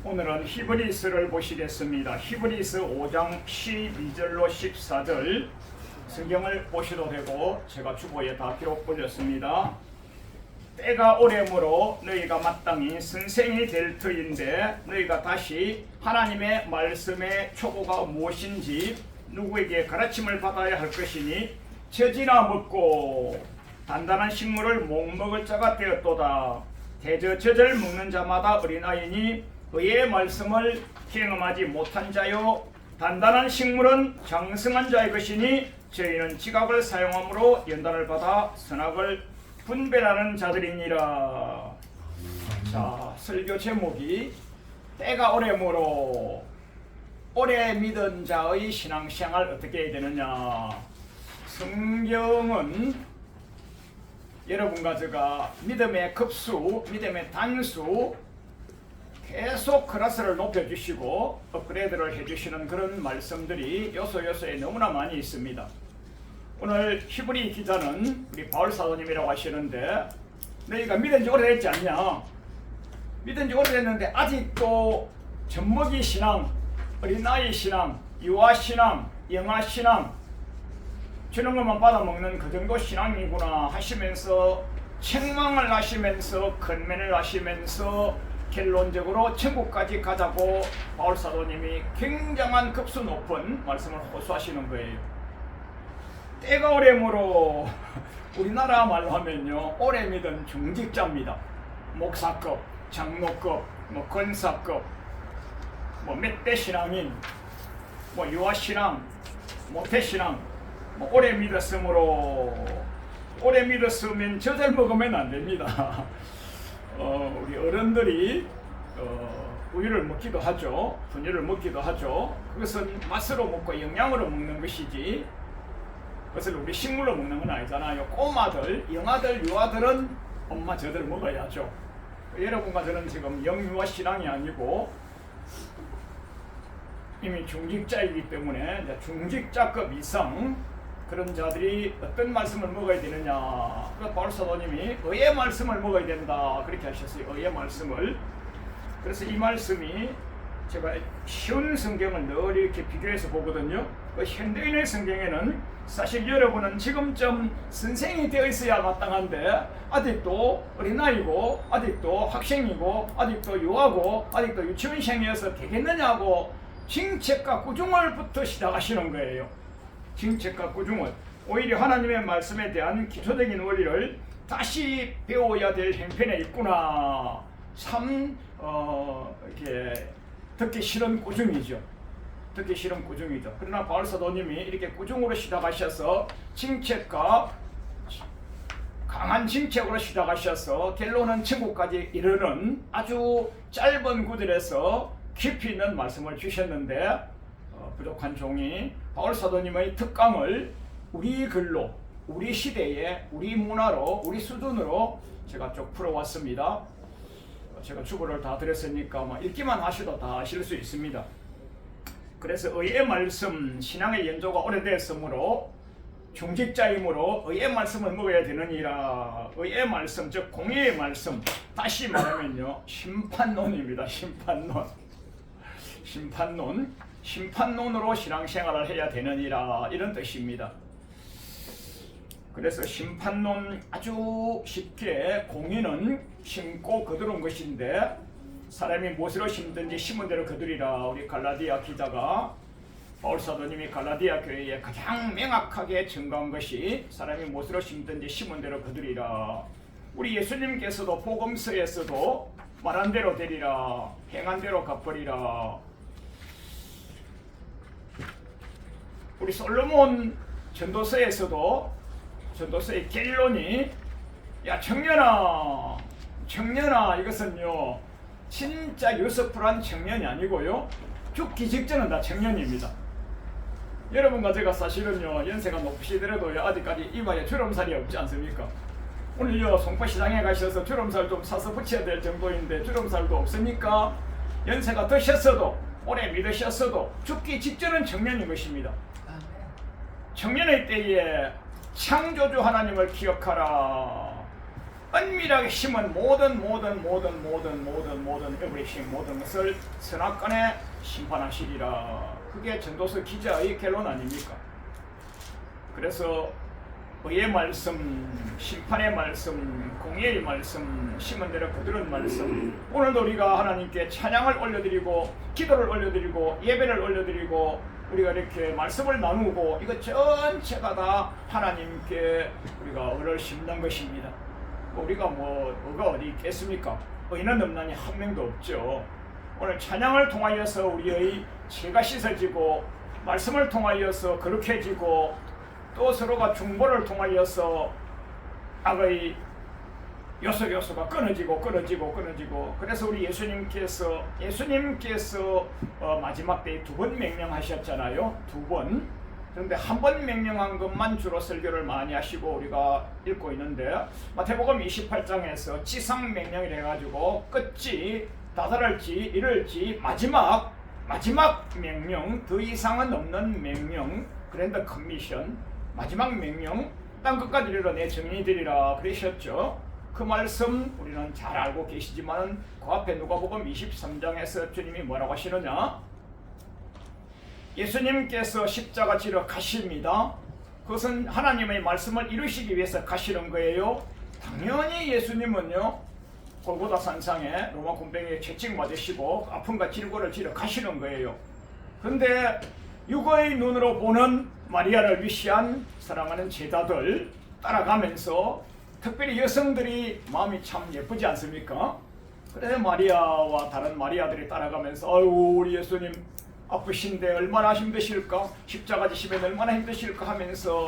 오늘은 히브리서를 보시겠습니다. 히브리서 5장 12절로 14절 성경을 보셔도 되고 제가 주보에 다 기록 올렸습니다. 때가 오래므로 너희가 마땅히 선생이 될 터인데 너희가 다시 하나님의 말씀의 초보가 무엇인지 누구에게 가르침을 받아야 할 것이니 젖이나 먹고 단단한 식물을 못 먹을 자가 되었도다. 대저 젖을 먹는 자마다 어린아이니 의의 말씀을 경험하지 못한 자요 단단한 식물은 장성한 자의 것이니 저희는 지각을 사용함으로 연단을 받아 선악을 분별하는 자들이니라. 자, 설교 제목이 때가 오래므로 오래 믿은 자의 신앙생활 어떻게 해야 되느냐. 성경은 여러분과 제가 믿음의 급수, 믿음의 단수 계속 클래스를 높여주시고 업그레이드를 해주시는 그런 말씀들이 요소요소에 너무나 많이 있습니다. 오늘 히브리 기자는 우리 바울 사도님이라고 하시는데 너희가 믿은 지 오래됐지 않냐. 믿은 지 오래됐는데 아직도 젖먹이 신앙, 어린아이 신앙, 유아 신앙, 영아 신앙 주는 것만 받아먹는 그 정도 신앙이구나 하시면서 책망을 하시면서 건면을 하시면서 결론적으로 천국까지 가자고 바울 사도님이 굉장한 급수 높은 말씀을 호소하시는 거예요. 때가 오래므로 우리나라 말로 하면요, 오래 믿은 중직자입니다. 목사급, 장로급, 권사급, 몇 대 신앙인, 유아 신앙, 모태 신앙, 오래 믿었으므로 오래 믿었으면 젖을 먹으면 안 됩니다. 우리 어른들이 우유를 먹기도 하죠. 분유를 먹기도 하죠. 그것은 맛으로 먹고 영양으로 먹는 것이지 그것을 우리 식물로 먹는 건 아니잖아요. 꼬마들, 영아들, 유아들은 엄마 젖을 먹어야죠. 여러분과 저는 지금 영유아 신앙이 아니고 이미 중직자이기 때문에 중직자급 이상 그런 자들이 어떤 말씀을 먹어야 되느냐. 그래서 바울 사도님이 의의 말씀을 먹어야 된다 그렇게 하셨어요. 의의 말씀을. 그래서 이 말씀이 제가 쉬운 성경을 늘 이렇게 비교해서 보거든요. 현대인의 성경에는 사실 여러분은 지금쯤 선생이 되어 있어야 마땅한데 아직도 어린아이고 아직도 학생이고 아직도 유아고 아직도 유치원생이어서 되겠느냐고 징책과 꾸중을부터 시작하시는 거예요. 징책과 꾸중을. 오히려 하나님의 말씀에 대한 기초적인 원리를 다시 배워야 될 형편에 있구나. 참 이렇게 듣기 싫은 꾸중이죠. 듣기 싫은 꾸중이죠. 그러나 바울 사도님이 이렇게 꾸중으로 시작하셔서 징책과 강한 징책으로 시작하셔서 결론은 천국까지 이르는 아주 짧은 구절에서 깊이 있는 말씀을 주셨는데 부족한 종이 바울 사도님의 특강을 우리 글로, 우리 시대에, 우리 문화로, 우리 수준으로 제가 쭉 풀어왔습니다. 제가 주보를 다 드렸으니까 읽기만 하셔도 다 아실 수 있습니다. 그래서 의의 말씀, 신앙의 연조가 오래됐으므로 중직자이므로 의의 말씀을 먹어야 되느니라. 의의 말씀, 즉 공의의 말씀, 다시 말하면요 심판론입니다. 심판론으로 신앙생활을 해야 되느니라 이런 뜻입니다. 그래서 심판론 아주 쉽게 공의는 심고 거두는 것인데 사람이 무엇으로 심든지 심은 대로 거두리라. 우리 갈라디아 기자가 바울 사도님이 갈라디아 교회에 가장 명확하게 증거한 것이 사람이 무엇으로 심든지 심은 대로 거두리라. 우리 예수님께서도 복음서에서도 말한 대로 되리라, 행한 대로 갚으리라. 우리 솔로몬 전도서에서도 전도서의 결론이 야 청년아 이것은요 진짜 유스풀한 청년이 아니고요 죽기 직전은 다 청년입니다. 여러분과 제가 사실은요 연세가 높으시더라도 아직까지 이마에 주름살이 없지 않습니까? 오늘요 송파시장에 가셔서 주름살 좀 사서 붙여야 될 정도인데 주름살도 없으니까 연세가 드셨어도 오래 믿으셨어도 죽기 직전은 청년인 것입니다. 청년의 때에 창조주 하나님을 기억하라. 은밀하게 심은 모든 에브리싱 모든 것을 선악간에 심판하시리라. 그게 전도서 기자의 결론 아닙니까? 그래서 의의 말씀, 심판의 말씀, 공의의 말씀, 심은 대로 거두는 말씀, 오늘도 우리가 하나님께 찬양을 올려드리고 기도를 올려드리고 예배를 올려드리고 우리가 이렇게 말씀을 나누고 이것 전체가 다 하나님께 우리가 의를 심는 것입니다. 우리가 의가 어디 있겠습니까? 의는 없나니 한 명도 없죠. 오늘 찬양을 통하여서 우리의 죄가 씻어지고 말씀을 통하여서 거룩해지고 또 서로가 중보를 통하여서 악의 요소가 끊어지고 그래서 우리 예수님께서 마지막 때에 2번 명령하셨잖아요. 2번. 그런데 한 번 명령한 것만 주로 설교를 많이 하시고 우리가 읽고 있는데 마태복음 28장에서 지상 명령을 해가지고 끝이 다다를지 이를지 마지막 명령, 더 이상은 없는 명령, 그랜드 커미션, 마지막 명령, 땅 끝까지 이르러 내 증인이 되리라 그러셨죠. 그 말씀 우리는 잘 알고 계시지만 그 앞에 누가복음 23장에서 주님이 뭐라고 하시느냐? 예수님께서 십자가 지러 가십니다. 그것은 하나님의 말씀을 이루시기 위해서 가시는 거예요. 당연히 예수님은요 골고다 산상에 로마 군병에게 채찍 맞으시고 아픔과 질고를 지러 가시는 거예요. 그런데 육의 눈으로 보는 마리아를 위시한 사랑하는 제자들 따라가면서 특별히 여성들이 마음이 참 예쁘지 않습니까? 그래서 마리아와 다른 마리아들이 따라가면서 아이고 우리 예수님 아프신데 얼마나 힘드실까? 십자가 지시면 얼마나 힘드실까 하면서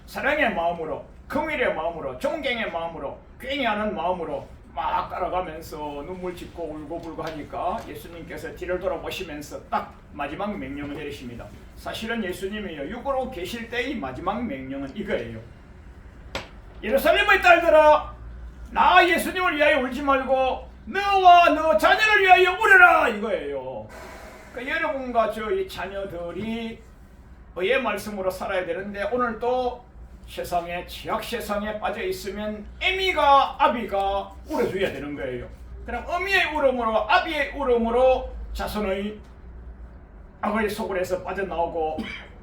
사랑의 마음으로, 긍휼의 마음으로, 존경의 마음으로, 괭이하는 마음으로 막 따라가면서 눈물 짓고 울고불고 하니까 예수님께서 뒤를 돌아보시면서 딱 마지막 명령을 내리십니다. 사실은 예수님이요 육으로 계실 때의 마지막 명령은 이거예요. 예루살렘의 딸들아, 나 예수님을 위하여 울지 말고 너와 너 자녀를 위하여 울어라 이거예요. 그러니까 여러분과 저희 자녀들이 의의 말씀으로 살아야 되는데 오늘 또 세상에 죄악 세상에 빠져 있으면 애미가 아비가 울어줘야 되는 거예요. 그럼 어미의 울음으로 아비의 울음으로 자손의 악의 소굴에서 빠져나오고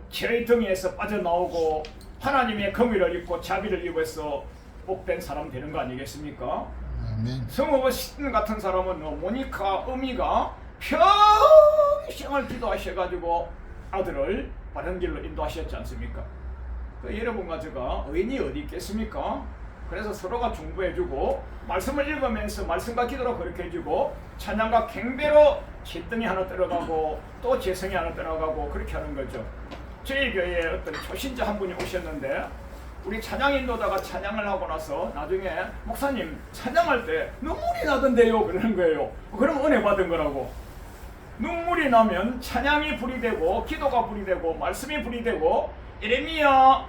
죄의 등에서 빠져나오고 하나님의 긍휼을 입고 자비를 입어서 복된 사람 되는 거 아니겠습니까? 성읍의 같은 사람은 모니카 어미가 평생을 기도하셔가지고 아들을 바른 길로 인도하셨지 않습니까? 여러분과 제가 의인이 어디 있겠습니까? 그래서 서로가 중보해주고 말씀을 읽으면서 말씀과 기도로 그렇게 해주고 찬양과 경배로 제등이 하나 들어가고 또 재성이 하나 들어가고 그렇게 하는 거죠. 저희 교회에 어떤 초신자 한 분이 오셨는데 우리 찬양 인도다가 찬양을 하고 나서 나중에 목사님 찬양할 때 눈물이 나던데요 그러는 거예요. 그럼 은혜 받은 거라고. 눈물이 나면 찬양이 불이 되고 기도가 불이 되고 말씀이 불이 되고 예레미야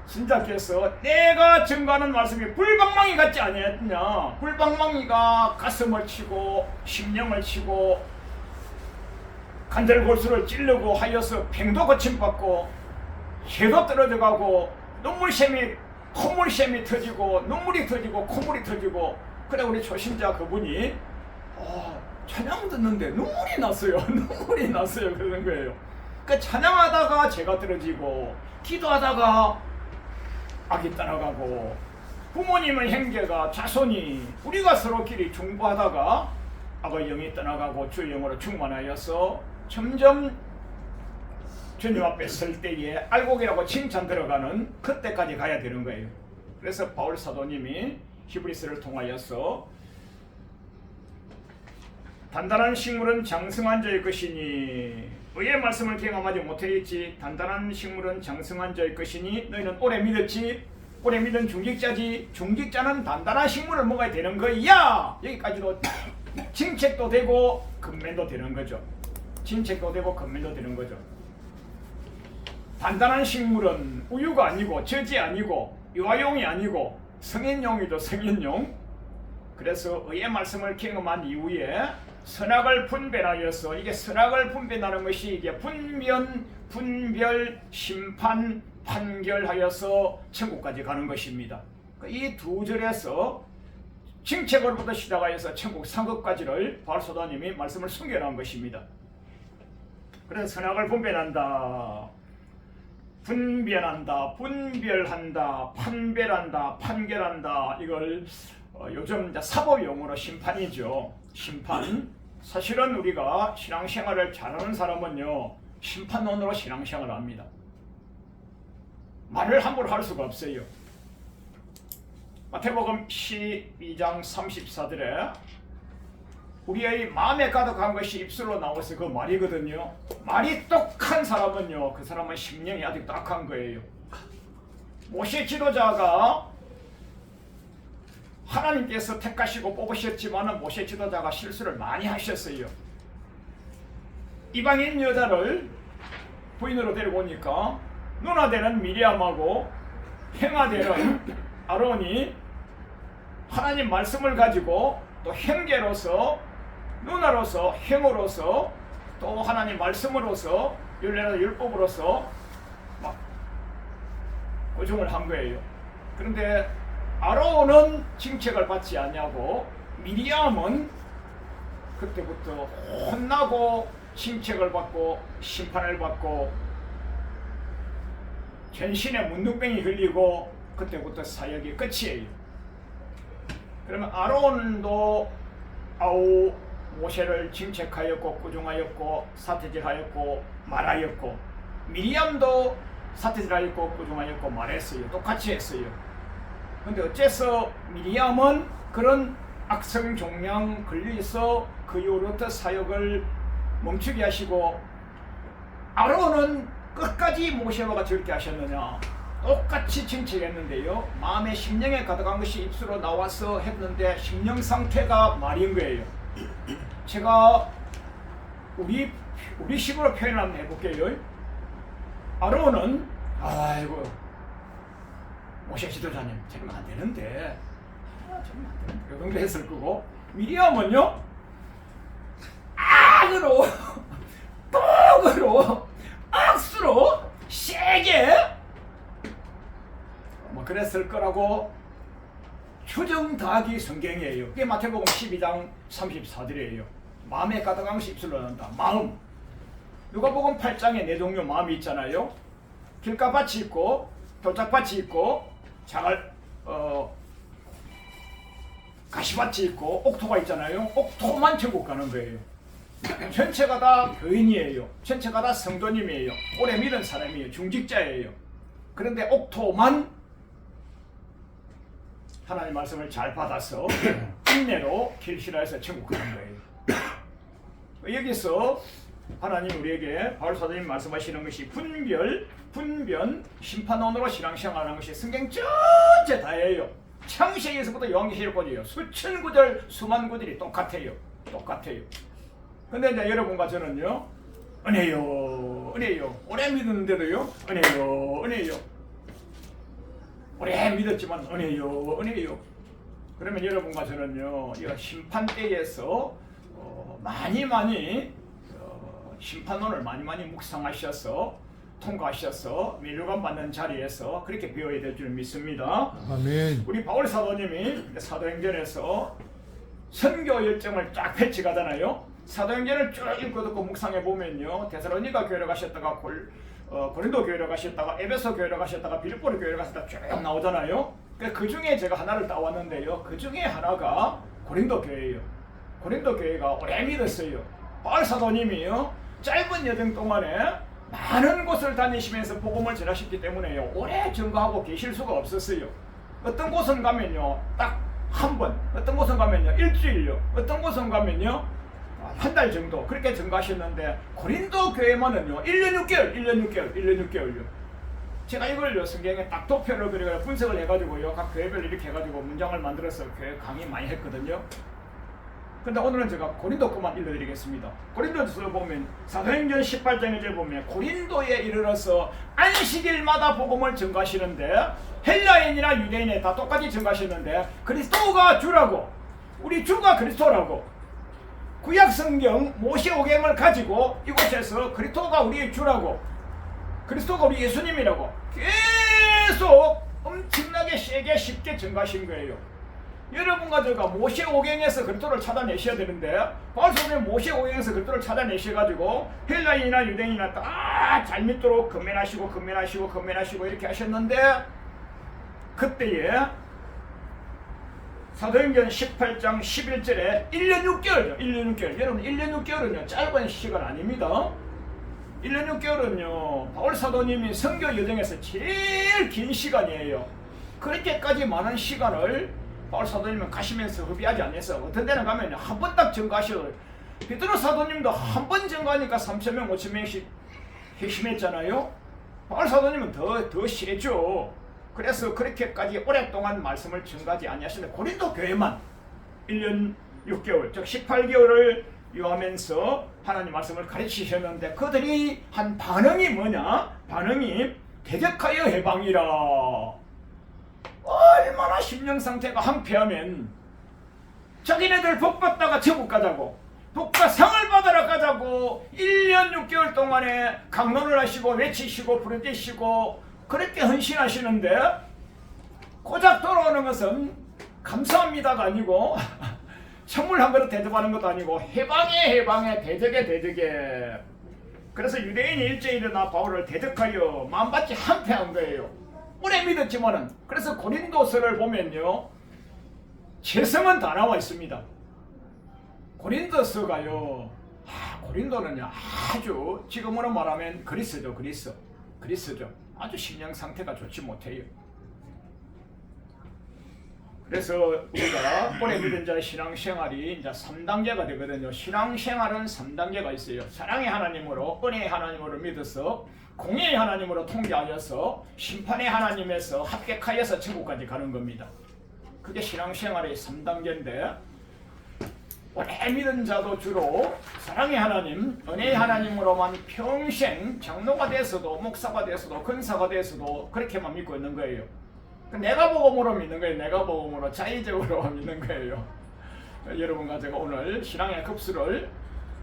선자께서 내가 증거하는 말씀이 불방망이 같지 아니했냐. 불방망이가 가슴을 치고 심령을 치고 간절골수를 찌르고 하여서 팽도 거침받고 혀도 떨어져가고 눈물샘이 콧물샘이 터지고 눈물이 터지고 콧물이 터지고 그래 우리 초신자 그분이 찬양 듣는데 눈물이 났어요. 눈물이 났어요. 그러는 거예요. 그러니까 찬양하다가 죄가 떨어지고 기도하다가 악이 따라가고 부모님의 행제가 자손이 우리가 서로끼리 중보하다가 악의 영이 떠나가고 주의 영으로 충만하여서 점점 주님 앞에 설 때에 알곡이라고 칭찬 들어가는 그때까지 가야 되는 거예요. 그래서 바울 사도님이 히브리서를 통하여서 단단한 식물은 장성한 자의 것이니 의의 말씀을 경험하지 못하였지. 단단한 식물은 장성한 자의 것이니 너희는 오래 믿었지. 오래 믿은 중직자지. 중직자는 단단한 식물을 먹어야 되는 거야. 여기까지도 칭책도 되고 건면도 되는 거죠. 칭책도 되고 건면도 되는 거죠. 단단한 식물은 우유가 아니고 젖이 아니고 유아용이 아니고 성인용이죠. 성인용. 그래서 의의 말씀을 경험한 이후에 선악을 분별하여서 이게 선악을 분별하는 것이 이게 분별, 심판, 판결하여서 천국까지 가는 것입니다. 이 두 절에서 징책으로부터 시작하여서 천국 상급까지를 바울 사도님이 말씀을 숨겨놓은 것입니다. 그래서 선악을 분별한다, 분별한다, 판별한다, 판결한다. 이걸 요즘 이제 사법 용어로 심판이죠. 심판. 사실은 우리가 신앙생활을 잘하는 사람은요, 심판론으로 신앙생활을 합니다. 말을 함부로 할 수가 없어요. 마태복음 12장 34절에 우리의 마음에 가득한 것이 입술로 나와서 그 말이거든요. 말이 똑한 사람은요, 그 사람은 심령이 아직 딱한 거예요. 모세 지도자가 하나님께서 택하시고 뽑으셨지만 모세 지도자가 실수를 많이 하셨어요. 이방인 여자를 부인으로 데리고 오니까 누나되는 미리암하고 형아되는 아론이 하나님 말씀을 가지고 또 형제로서, 누나로서, 형으로서, 또 하나님 말씀으로서, 율법으로서 막 고정을 한 거예요. 그런데 아론은 징책을 받지 않냐고, 미리암은 그때부터 혼나고 징책을 받고 심판을 받고 전신에 문둥병이 걸리고 그때부터 사역이 끝이에요. 그러면 아론도 모세를 징책하였고 꾸중하였고 사태질하였고 말하였고, 미리암도 사태질하였고 꾸중하였고 말했어요. 똑같이 했어요. 근데 어째서 미리암은 그런 악성 종양 걸려서 그 이후로부터 사역을 멈추게 하시고 아론은 끝까지 모세와 같이 그렇게 하셨느냐? 똑같이 징책했는데요, 마음에 심령에 가득한 것이 입술로 나와서 했는데 심령 상태가 말인 거예요. 제가 우리식으로 표현을 한번 해볼게요. 아론은 아이고 모세 지도자님 저러면 안 되는데, 저러면 안 되는데, 이 정도 했을 거고, 미리암은요 악으로 똥으로 악수로 세게 뭐 그랬을 거라고 추정 더하기 성경이에요. 그게 마태복음 12장 34절이에요. 마음에 가득한 것이 입술로 나온다. 마음. 누가복음 8장에 네 종류 마음이 있잖아요. 길가밭이 있고 돌짝밭이 있고 가시밭이 있고 옥토가 있잖아요. 옥토만 천국 가는 거예요. 전체가 다 교인이에요. 전체가 다 성도님이에요. 오래 믿은 사람이에요. 중직자예요. 그런데 옥토만 하나님 말씀을 잘 받아서 인내로 길실하여서 천국 가는 거예요. 여기서 하나님 우리에게 바울 사도님 말씀하시는 것이 분변, 심판론으로 신앙생활하는 것이 성경 전체 다예요. 창세기에서부터 요한계시록까지요. 수천 구절, 수만 구절이 똑같아요. 근데 이제 여러분과 저는요, 은혜요. 오래 믿었는데도요, 은혜요. 오래 믿었지만 은혜요. 그러면 여러분과 저는요, 이 심판 때에서 많이 심판론을 많이 묵상하셔서 통과하셔서 면류관 받는 자리에서 그렇게 배워야 될 줄 믿습니다. 아멘. 우리 바울 사도님이 사도행전에서 선교 열정을 쫙 펼쳐가잖아요. 사도행전을 쭉 읽고 듣고 묵상해 보면요, 데살로니가 교회로 가셨다가 고린도 교회로 가셨다가 에베소 교회로 가셨다가 빌립보 교회로 가셨다가 쭉 나오잖아요. 그 중에 제가 하나를 따왔는데요, 그 중에 하나가 고린도 교회예요. 고린도 교회가 오래 믿었어요. 바울 사도님이요, 짧은 여정 동안에 많은 곳을 다니시면서 복음을 전하셨기 때문에요, 오래 증거하고 계실 수가 없었어요. 어떤 곳은 가면요 딱 한 번, 어떤 곳은 가면요 일주일요, 어떤 곳은 가면요 한 달 정도 그렇게 증거하셨는데, 고린도 교회만은요 1년 6개월요. 제가 이걸요 성경에 딱 도표를 그려 분석을 해가지고요 각 교회별로 이렇게 해가지고 문장을 만들어서 교회 강의 많이 했거든요. 근데 오늘은 제가 고린도 것만 읽어드리겠습니다. 고린도서 보면 사도행전 18장에 보면 고린도에 이르러서 안식일마다 복음을 증거하시는데, 헬라인이나 유대인에 다 똑같이 증거하셨는데 그리스도가 주라고, 우리 주가 그리스도라고, 구약 성경 모세오경을 가지고 이곳에서 그리스도가 우리의 주라고, 그리스도가 우리 예수님이라고 계속 엄청나게 강하게 세게 쉽게 증가하신 거예요. 여러분과 제가 모세오경에서 그리스도를 찾아내셔야 되는데 바울 사도님은 모세오경에서 그리스도를 찾아내셔가지고 헬라인이나 유대인이나 다 잘 믿도록 근면하시고 이렇게 하셨는데 그때에 사도행전 18장 11절에 1년 6개월이죠. 1년 6개월. 여러분 1년 6개월은요 짧은 시간 아닙니다. 1년 6개월은요 바울 사도님이 선교 여정에서 제일 긴 시간이에요. 그렇게까지 많은 시간을 바울 사도님은 가시면서 흡의하지 않았어. 어떤 데는 가면 한 번 딱 증가하셔. 베드로 사도님도 한 번 증가하니까 3,000명 5,000명씩 핵심했잖아요. 바울 사도님은 더 세죠. 그래서 그렇게까지 오랫동안 말씀을 증가하지 아니하시는데 고린도 교회만 1년 6개월 즉 18개월을 유하면서 하나님 말씀을 가르치셨는데 그들이 한 반응이 뭐냐? 반응이 대적하여 해방이라. 얼마나 심령 상태가 황폐하면 자기네들 복 받다가 천국 가자고 복과 상을 받으러 가자고 1년 6개월 동안에 강론을 하시고 외치시고 부르짖으시고 그렇게 헌신하시는데 고작 돌아오는 것은 감사합니다가 아니고 선물 한 그릇 대접하는 것도 아니고 해방에 대적에 그래서 유대인이 일제히 일어나 바울을 대적하여 마음밭이 한패한 거예요. 오래 믿었지만은. 그래서 고린도서를 보면요 재성은 다 나와 있습니다. 고린도서가요 고린도는요 아주 지금으로 말하면 그리스죠. 아주 심령 상태가 좋지 못해요. 그래서 우리가 오래 믿은 자의 신앙생활이 이제 3단계가 되거든요. 신앙생활은 3단계가 있어요. 사랑의 하나님으로 은혜의 하나님으로 믿어서 공의의 하나님으로 통제하여서 심판의 하나님에서 합격하여서 천국까지 가는 겁니다. 그게 신앙생활의 3단계인데 오래 믿은 자도 주로 사랑의 하나님, 은혜의 하나님으로만 평생 장로가 돼서도 목사가 돼서도 권사가 돼서도 그렇게만 믿고 있는 거예요. 내가 복음으로 믿는 거예요. 내가 복음으로 자의적으로 믿는 거예요. 여러분과 제가 오늘 신앙의 급수를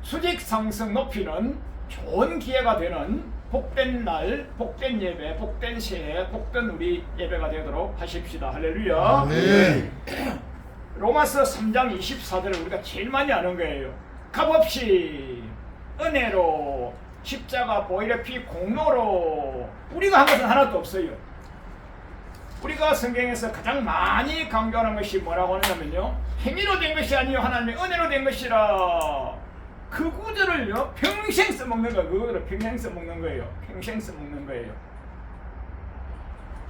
수직 상승 높이는 좋은 기회가 되는 복된 날, 복된 예배, 복된 새해, 복된 우리 예배가 되도록 하십시다. 할렐루야. 네. 로마서 3장 24절을 우리가 제일 많이 아는 거예요. 값없이 은혜로 십자가 보혈의 피 공로로 우리가 한 것은 하나도 없어요. 우리가 성경에서 가장 많이 강조하는 것이 뭐라고 하냐면요 행위로 된 것이 아니요 하나님의 은혜로 된 것이라. 그 구절을요 평생 써먹는 거예요. 그거를 평생 써먹는 거예요.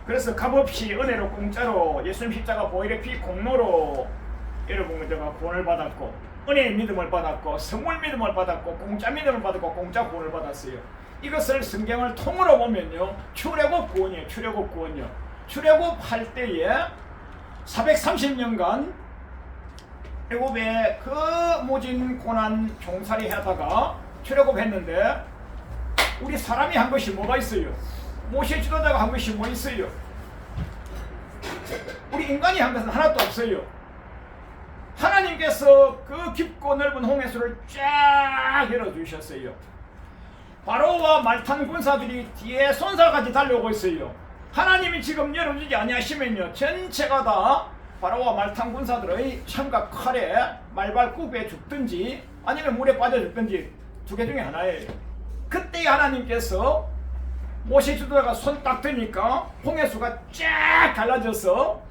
그래서 값없이 은혜로 공짜로 예수님 십자가 보혈의 피 공로로 여러분 제가 구원을 받았고 은혜의 믿음을 받았고 선물 믿음을 받았고 공짜 믿음을 받았고 공짜 구원을 받았어요. 이것을 성경을 통으로 보면요 출애굽 구원이에요. 출애굽할 때에 430년간 애굽에 그 모진 고난 종살이 하다가 출애굽했는데 우리 사람이 한 것이 뭐가 있어요? 모세 지도자가 한 것이 뭐 있어요? 우리 인간이 한 것은 하나도 없어요. 하나님께서 그 깊고 넓은 홍해수를 쫙 열어주셨어요. 바로와 말탄 군사들이 뒤에 손살까지 달려오고 있어요. 하나님이 지금 열어주지 아니하시면요 전체가 다 바로와 말탄 군사들의 창과 칼에 말발굽에 죽든지 아니면 물에 빠져 죽든지 두 개 중에 하나예요. 그때 하나님께서 모세 지도자가 손 딱 드니까 홍해수가 쫙 갈라져서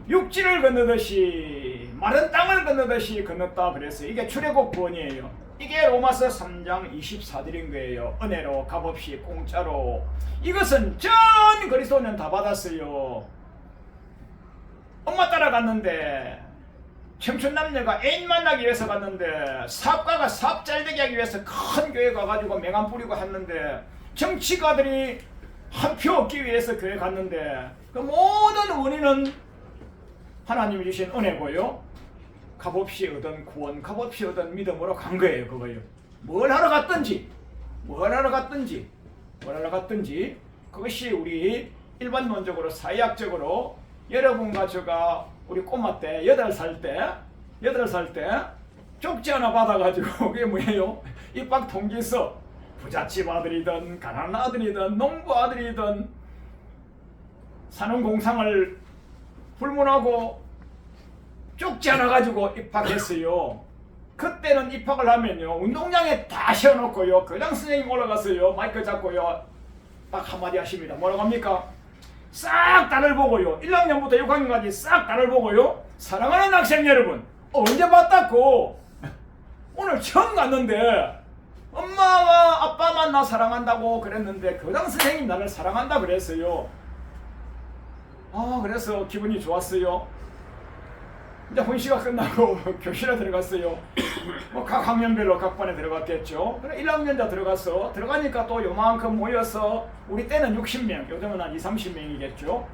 육지를 건너듯이 마른 땅을 건너듯이 건넜다 그랬어요. 이게 출애굽 구원이에요. 이게 로마서 3장 24절인 거예요. 은혜로 값없이 공짜로. 이것은 전 그리스도는 다 받았어요. 엄마 따라갔는데 청춘 남녀가 애인 만나기 위해서 갔는데 사업가가 사업 잘되게 하기 위해서 큰 교회 가가지고 맹안 뿌리고 했는데 정치가들이 한 표 얻기 위해서 교회 갔는데 그 모든 원인은 하나님이 주신 은혜고요. 값없이 얻은 구원, 값없이 얻은 믿음으로 간 거예요. 그거요. 뭘 하러 갔든지 그것이 우리 일반론적으로 사회학적으로 여러분과 제가 우리 꼬마 때 8살 때 쪽지 하나 받아가지고 그게 뭐예요? 입학 통지서 부잣집 아들이든 가난한 아들이든 농부 아들이든 사는 공상을 불문하고 쪽지 하나 가지고 입학했어요. 그때는 입학을 하면요, 운동장에 다 세워놓고요, 교장 선생님 올라갔어요. 마이크 잡고요, 딱 한마디 하십니다. 뭐라고 합니까? 싹 다를 보고요, 1학년부터 6학년까지 싹 다를 보고요, 사랑하는 학생 여러분, 언제 봤다고? 오늘 처음 갔는데 엄마와 아빠만 나 사랑한다고 그랬는데 교장 선생님 나를 사랑한다 그랬어요. 그래서 기분이 좋았어요. 이제 훈시가 끝나고 교실에 들어갔어요. 각 학년별로 각 반에 들어갔겠죠. 그래 1학년자 들어가니까 또 요만큼 모여서, 우리 때는 60명, 요즘은 한 20-30명이겠죠.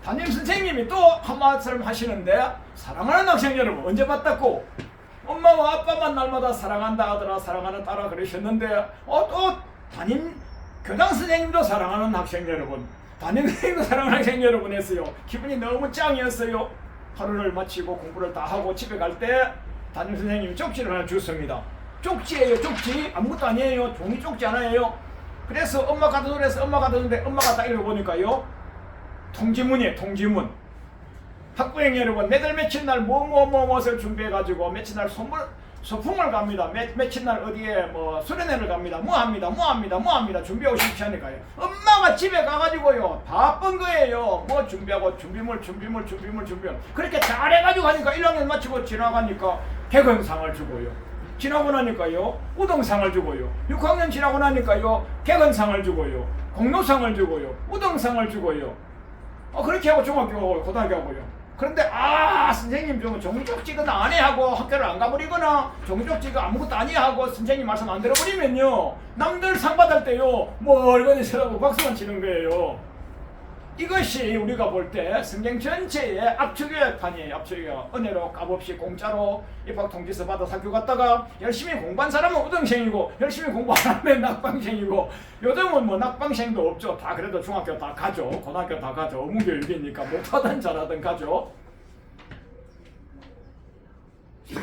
담임 선생님이 또 한 말씀 하시는데, 사랑하는 학생 여러분, 언제 봤다고? 엄마와 아빠만 날마다 사랑한다 하더라, 사랑하는 딸아 그러셨는데, 또 담임 교장 선생님도 사랑하는 학생 여러분, 담임 선생님도 사랑하는 학생 여러분 했어요. 기분이 너무 짱이었어요. 하루를 마치고 공부를 다 하고 집에 갈 때 담임 선생님이 쪽지를 하나 줬습니다. 쪽지예요, 쪽지. 아무것도 아니에요. 종이 쪽지 하나예요. 그래서 엄마 갖다 놓으래서 엄마 갖다 줬는데, 엄마가 딱 읽어보니까요, 통지문이에요, 통지문. 학부형 여러분, 매달 며칠 날 무엇을 준비해가지고 며칠 날 소풍을 갑니다. 며칠 날 어디에 뭐 수련회를 갑니다. 뭐 합니다. 준비하고 싶지 않으니까요. 엄마가 집에 가가지고요, 바쁜 거예요. 뭐 준비하고 준비물. 그렇게 잘해가지고 하니까 1학년 마치고 지나가니까 개근상을 주고요. 지나고 나니까요, 우등상을 주고요. 6학년 지나고 나니까요, 개근상을 주고요. 공로상을 주고요. 우등상을 주고요. 그렇게 하고 중학교 하고요, 고등학교 하고요. 그런데 선생님 좀 종이쪽지가 안 해 하고 학교를 안 가버리거나 종이쪽지가 아무것도 아니야 하고 선생님 말씀 안 들어버리면요, 남들 상 받을 때요, 멀거니 서라고 박수만 치는 거예요. 이것이 우리가 볼 때 성경 전체의 압축교육판이에요. 압축교육. 은혜로 값없이 공짜로 입학통지서 받아 학교 갔다가 열심히 공부한 사람은 우등생이고, 열심히 공부 안 하면 낙방생이고, 요즘은 뭐 낙방생도 없죠. 다 그래도 중학교 다 가죠. 고등학교 다 가죠. 의무교육이니까 못하든 잘하든 가죠.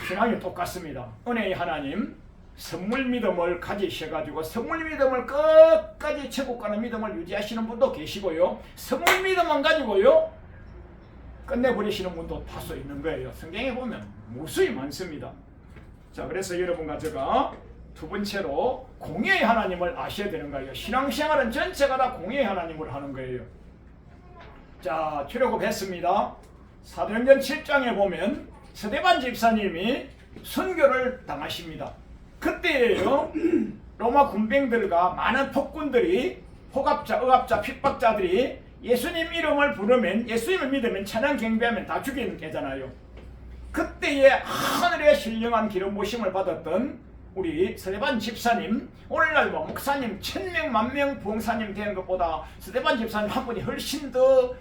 신앙이 똑같습니다. 은혜의 하나님, 선물 믿음을 가지셔가지고 선물 믿음을 끝까지 천국 가는 믿음을 유지하시는 분도 계시고요, 선물 믿음만 가지고요 끝내버리시는 분도 다수 있는 거예요. 성경에 보면 무수히 많습니다. 자, 그래서 여러분과 제가 두 번째로 공의의 하나님을 아셔야 되는 거예요. 신앙생활은 전체가 다 공의의 하나님을 하는 거예요. 자, 출애굽 했습니다. 사도행전 7장에 보면 스데반 집사님이 순교를 당하십니다. 그때예요, 로마 군병들과 많은 폭군들이, 호갑자, 의합자, 핍박자들이 예수님 이름을 부르면, 예수님을 믿으면, 찬양 경배하면 다 죽이는 게잖아요. 그때에 하늘의 신령한 기름 부으심을 받았던 우리 스데반 집사님, 오늘날 뭐 목사님 1000명, 10,000명 부흥사님 된 것보다 스데반 집사님 한 분이 훨씬 더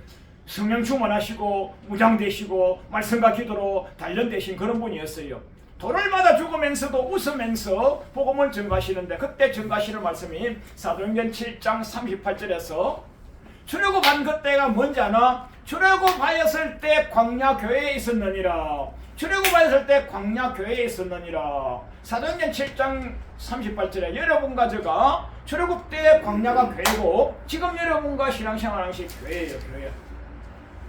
성령 충만하시고 무장되시고 말씀과 기도로 단련되신 그런 분이었어요. 돌을 맞아 죽으면서도 웃으면서 복음을 전가하시는데, 그때 전가하시는 말씀이 사도행전 7장 38절에서 출애굽한 그때가 뭔지 아나? 출애굽하였을 때 광야 교회에 있었느니라. 출애굽하였을 때 광야 교회에 있었느니라. 사도행전 7장 38절에 여러분과 제가 출애굽 때 광야가 교회고, 지금 여러분과 신앙생활 하시 교회예요, 교회.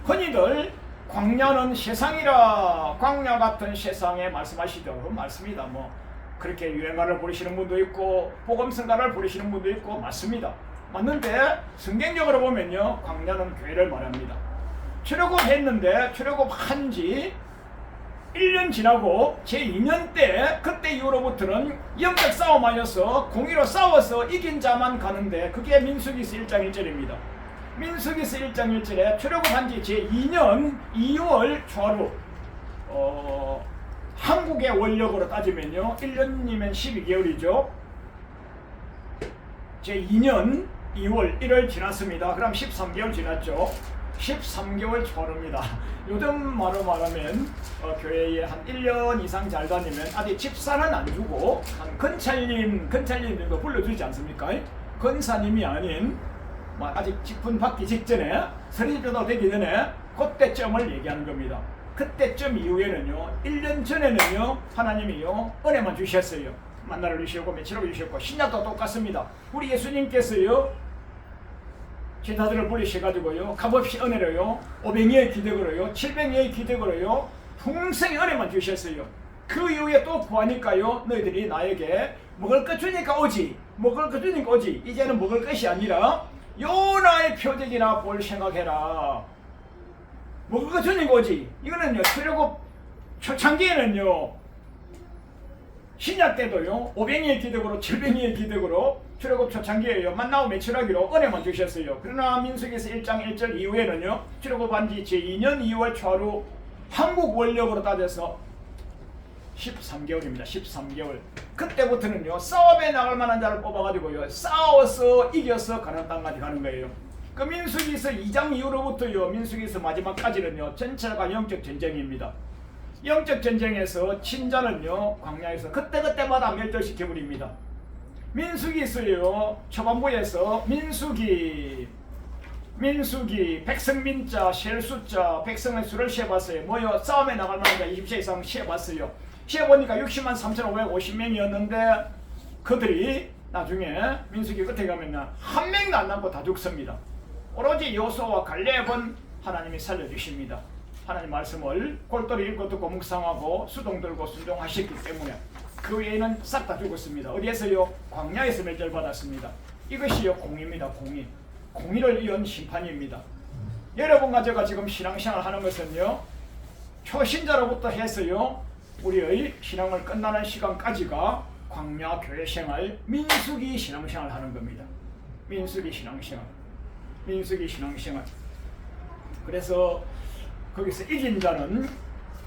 흔히들 광야는 세상이라, 광야 같은 세상에 말씀하시죠. 그 맞습니다. 뭐 그렇게 유행가를 부르시는 분도 있고 복음성가를 부르시는 분도 있고 맞습니다. 맞는데 성경적으로 보면요, 광야는 교회를 말합니다. 출애굽했는데 출애굽한 지 1년 지나고 제2년 때, 그때 이후로부터는 영적 싸움하여서 공의로 싸워서 이긴 자만 가는데, 그게 민수기서 1장 1절입니다. 민수기서 1장 1절에 출애굽한 지 제2년 2월 초하루, 한국의 원력으로 따지면요 1년이면 12개월이죠. 제2년 2월 1월 지났습니다. 그럼 13개월 지났죠. 13개월 초하루입니다. 요즘 말로 말하면 교회에 한 1년 이상 잘 다니면 아직 집사는 안 주고 한 건찰님 정도 불러주지 않습니까? 건사님이 아닌 아직 직분 받기 직전에, 서리집도 되기 전에 그때쯤을 얘기하는 겁니다. 그때쯤 이후에는요, 1년 전에는요, 하나님이요 은혜만 주셨어요. 만나를 주셨고 며칠을 주셨고, 신약도 똑같습니다. 우리 예수님께서요 기타들을 불리셔가지고요 값없이 은혜로요 500여의 기대걸어요 700여의 기대걸어요 풍성히 은혜만 주셨어요. 그 이후에 또 구하니까요 너희들이 나에게 먹을 것 주니까 오지 먹을 것 주니까 오지 이제는 먹을 것이 아니라 요나의 표적이나 볼 생각해라. 먹을 것 주니까 오지. 이거는요 출애굽 초창기에는요 신약 때도요 500여의 기득으로 700여의 기득으로 출애굽 초창기에요 만나고 매출하기로 은혜만 주셨어요. 그러나 민수기에서 1장 1절 이후에는요 출애굽한 지 제2년 2월 초하루 한국 원력으로 따져서 13개월입니다. 13개월. 그때부터는요 싸움에 나갈 만한 자를 뽑아가지고요 싸워서 이겨서 가나안 땅까지 가는 거예요. 그 민수기에서 2장 이후로부터요 민수기에서 마지막까지는요 전체가 영적 전쟁입니다. 영적 전쟁에서 친자는요 광야에서 그때그때마다 멸절시켜버립니다. 민수기에서요 초반부에서 민수기 백성민자 셀숫자 백성의 수를 세봤어요. 뭐요 싸움에 나갈 만한 자 20세 이상 세봤어요. 세보니까 60만 3,550명이었는데 그들이 나중에 민수기 끝에 가면 한 명도 안 남고 다 죽습니다. 오로지 여호수아와 갈렙은 하나님이 살려주십니다. 하나님 말씀을 골똘히 읽고 듣고 묵상하고 수동 들고 순종하셨기 때문에 그 외에는 싹 다 죽었습니다. 어디에서요? 광야에서 멸절받았습니다. 이것이요 공의입니다. 공의를 이은 심판입니다. 여러분과 제가 지금 신앙생활 하는 것은요 초신자로부터 해서요 우리의 신앙을 끝나는 시간까지가 광야 교회 생활 민수기 신앙생활 하는 겁니다. 민수기 신앙생활. 그래서 거기서 이긴 자는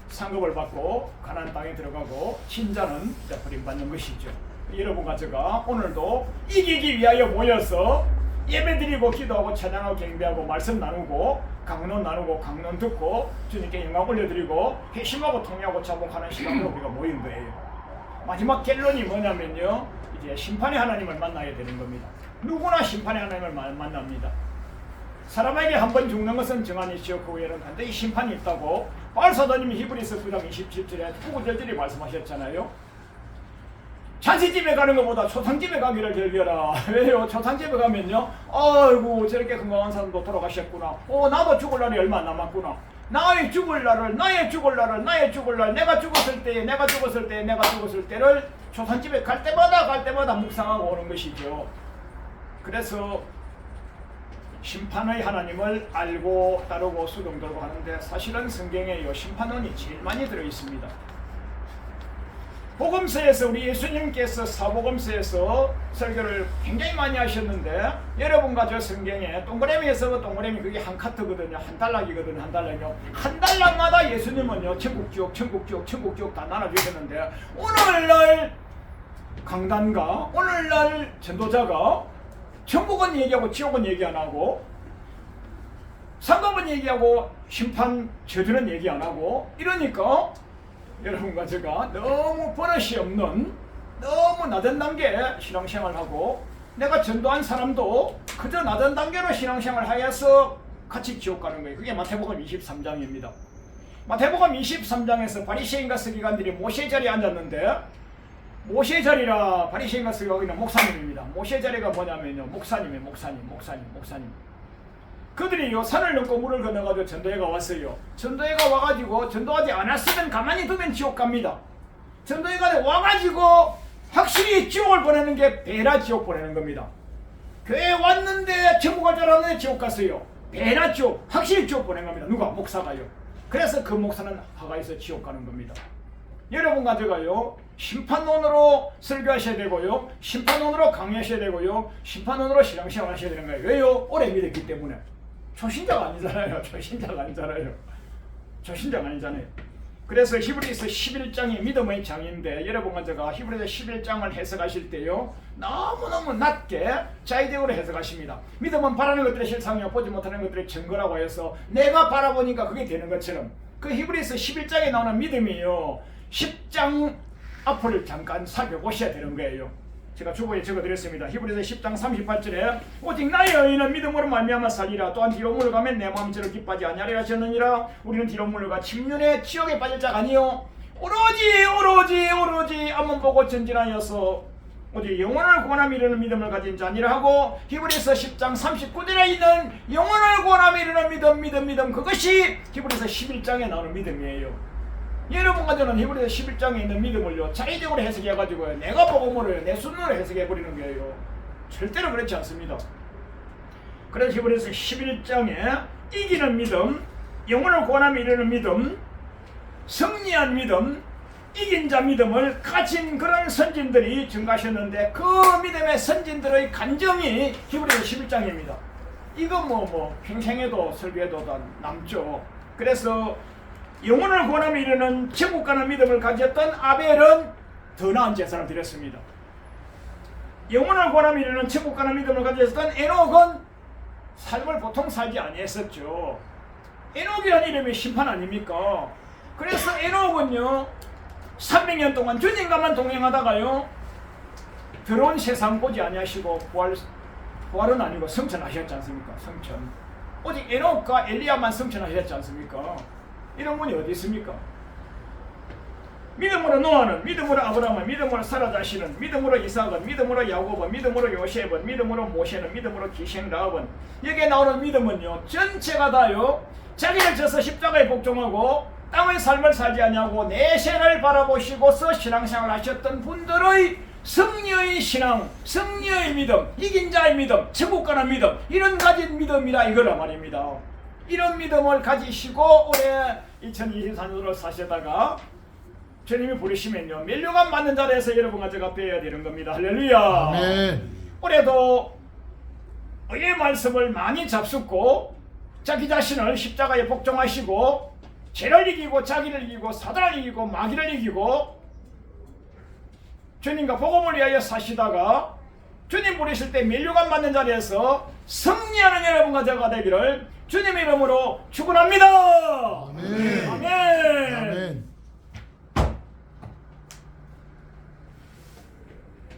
상급을 받고 가나안 땅에 들어가고 진 자는 버림받는 것이죠. 여러분과 제가 오늘도 이기기 위하여 모여서 예배드리고 기도하고 찬양하고 경배하고 말씀 나누고 강론 나누고 강론 듣고 주님께 영광 올려드리고 회심하고 통회하고 자복하는 시간으로 우리가 모인 거예요. 마지막 결론이 뭐냐면요 이제 심판의 하나님을 만나야 되는 겁니다. 누구나 심판의 하나님을 만납니다. 사람에게 한 번 죽는 것은 정한이시요 그 후에는 반드시 심판이 있다고 바울사도님이 히브리서 9장 27절에 후구절절히 말씀하셨잖아요. 잔치집에 가는 것보다 초상집에 가기를 즐겨라. 왜요? 초상집에 가면요 아이고 저렇게 건강한 사람도 돌아가셨구나. 나도 죽을 날이 얼마 안 남았구나. 나의 죽을 날 내가 죽었을 때를 초상집에 갈 때마다 묵상하고 오는 것이죠. 그래서 심판의 하나님을 알고 따르고 수동들고 하는데 사실은 성경에 이 심판론이 제일 많이 들어있습니다. 복음서에서 우리 예수님께서 사복음서에서 설교를 굉장히 많이 하셨는데 여러분과 저 성경에 동그라미에서 동그라미 그게 한 카트거든요. 한 달락이거든요. 한 달락마다 예수님은요 천국 지옥 다 나눠주셨는데 오늘날 강단가 오늘날 전도자가 천국은 얘기하고 지옥은 얘기 안 하고 상급은 얘기하고 심판 저주는 얘기 안 하고 이러니까 여러분과 제가 너무 버릇이 없는 너무 낮은 단계 신앙생활하고 내가 전도한 사람도 그저 낮은 단계로 신앙생활 하여서 같이 지옥 가는 거예요. 그게 마태복음 23장입니다. 마태복음 23장에서 바리새인과 서기관들이 모세 자리에 앉았는데 모세 자리라 바리새인과 서기관은 목사님입니다. 모세 자리가 뭐냐면요 목사님. 그들이 요 산을 넘고 물을 건너가지고 전도회가 왔어요. 전도회가 와가지고 전도하지 않았으면 가만히 두면 지옥 갑니다. 전도회가 와가지고 확실히 지옥을 보내는 게 배나 지옥 보내는 겁니다. 교회에 왔는데 천국 갈 줄 알았는데 지옥 갔어요. 배나 지옥, 확실히 지옥 보낸 겁니다. 누가? 목사가요. 그래서 그 목사는 하가에서 지옥 가는 겁니다. 여러분과 제가요 심판론으로 설교하셔야 되고요 심판론으로 강의하셔야 되고요 심판론으로 신앙생활 하셔야 되는 거예요. 왜요? 오래 믿었기 때문에. 초신자가 아니잖아요. 그래서 히브리서 11장이 믿음의 장인데 여러분과 제가 히브리서 11장을 해석하실 때요 너무너무 낮게 자의적으로 해석하십니다. 믿음은 바라는 것들의 실상이요 보지 못하는 것들의 증거라고 해서 내가 바라보니까 그게 되는 것처럼 그 히브리서 11장에 나오는 믿음이요 10장 앞을 잠깐 살펴보셔야 되는 거예요. 제가 주보에 적어드렸습니다. 히브리서 10장 38절에 오직 나의 의인은 믿음으로 말미암아 살리라. 또한 뒤로 물러가면 내 마음이 저를 기뻐하지 아니하리라 하셨느니라. 우리는 뒤로 물러가 침륜의 지옥에 빠질 자가 아니요 오로지 앞만 보고 전진하여서 오직 영혼을 구원함에 이르는 믿음을 가진 자 아니라 하고 히브리서 10장 39절에 있는 영혼을 구원함에 이르는 믿음 그것이 히브리서 11장에 나오는 믿음이에요. 여러분과 저는 히브리서 11장에 있는 믿음을요 자의적으로 해석해가지고요 내가 복음으로요 내 순으로 해석해버리는 거예요. 절대로 그렇지 않습니다. 그래서 히브리서 11장에 이기는 믿음, 영혼을 구원함에 이르는 믿음, 승리한 믿음, 이긴 자 믿음을 가진 그런 선진들이 증가하셨는데 그 믿음의 선진들의 간증이 히브리서 11장입니다. 이거 뭐 평생에도 설교해도 다 남죠. 그래서 영혼을 구원함에 이르는 천국 가는 믿음을 가졌던 아벨은 더 나은 제사를 드렸습니다. 영혼을 구원함에 이르는 천국 가는 믿음을 가졌던 에녹은 삶을 보통 살지 아니했었죠. 에녹이라는 이름이 심판 아닙니까? 그래서 에녹은요 300년 동안 주님과만 동행하다가요 더러운 세상 보지 아니하시고 부활은 아니고 성천하셨지 않습니까? 성천. 오직 에녹과 엘리야만 성천하셨지 않습니까? 이런 분이 어디 있습니까? 믿음으로 노아는, 믿음으로 아브라함은, 믿음으로 사라 자신은, 믿음으로 이삭은, 믿음으로 야곱은, 믿음으로 요셉은, 믿음으로 모세는, 믿음으로 기생 라합은. 여기에 나오는 믿음은요 전체가 다요 자기를 져서 십자가에 복종하고 땅의 삶을 살지 아니하고 내세를 바라보시고서 신앙생활을 하셨던 분들의 승리의 신앙, 승리의 믿음, 이긴 자의 믿음, 천국 가는 믿음, 이런 가진 믿음이라 이거란 말입니다. 이런 믿음을 가지시고 올해 2024년으로 사시다가 주님이 부르시면요 멸류관 맞는 자리에서 여러분과 제가 배워야 되는 겁니다. 할렐루야. 아멘. 올해도 의의 말씀을 많이 잡숫고 자기 자신을 십자가에 복종하시고 죄를 이기고 자기를 이기고 사단을 이기고 마귀를 이기고 주님과 복음을 위하여 사시다가 주님 부르실 때 멸류관 맞는 자리에서 승리하는 여러분과 제가 되기를 주님의 이름으로 축원합니다. 아멘. 아멘. 아멘.